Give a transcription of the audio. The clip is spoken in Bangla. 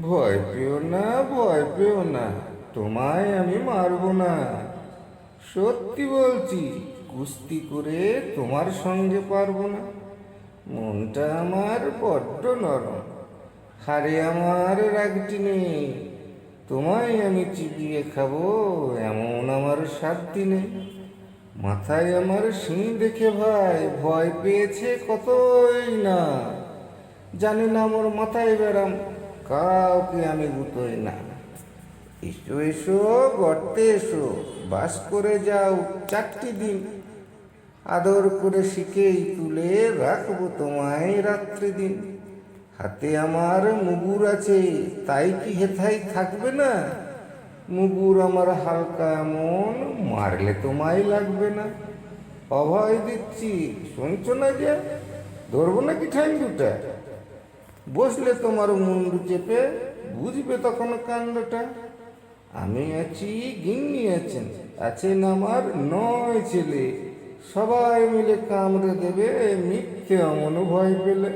ভয় পেও না, ভয় পেও না, তোমায় আমি মারবো না। সত্যি বলছি, কুস্তি করে তোমার সঙ্গে পারবো না। মনটা আমার বড্ড নরম, হারে আমার রাগটি নেই। তোমায় আমি চিবিয়ে খাবো এমন আমার সাধ্যি নেই। মাথায় আমার শিং দেখে ভাই ভয় পেয়েছে কতই না। জানি না আমার মাথায় বেরাম, কাউকে আমি গুতোই না। এসো এসো, গর্তে এসো, বাস করে যাও 4টি দিন। আদর করে শিখেই তুলে রাখবো তোমায় রাত্রি দিন। হাতে আমার মুগুর আছে, তাই কি হেথাই থাকবে না? মুগুর আমার হালকা এমন, মারলে তোমায় লাগবে না। অভয় দিচ্ছি, শুনছো না যে? ধরবো নাকি ঠ্যাং দুটা? বসলে তোমার মুন্ডু চেপে, বুঝবে তখন কাণ্ডটা। আমি আছি, গিন্নি আছেন, আছেন আমার 9 ছেলে। সবাই মিলে কামড়ে দেবে মিথ্যে অমন ভয় পেলে।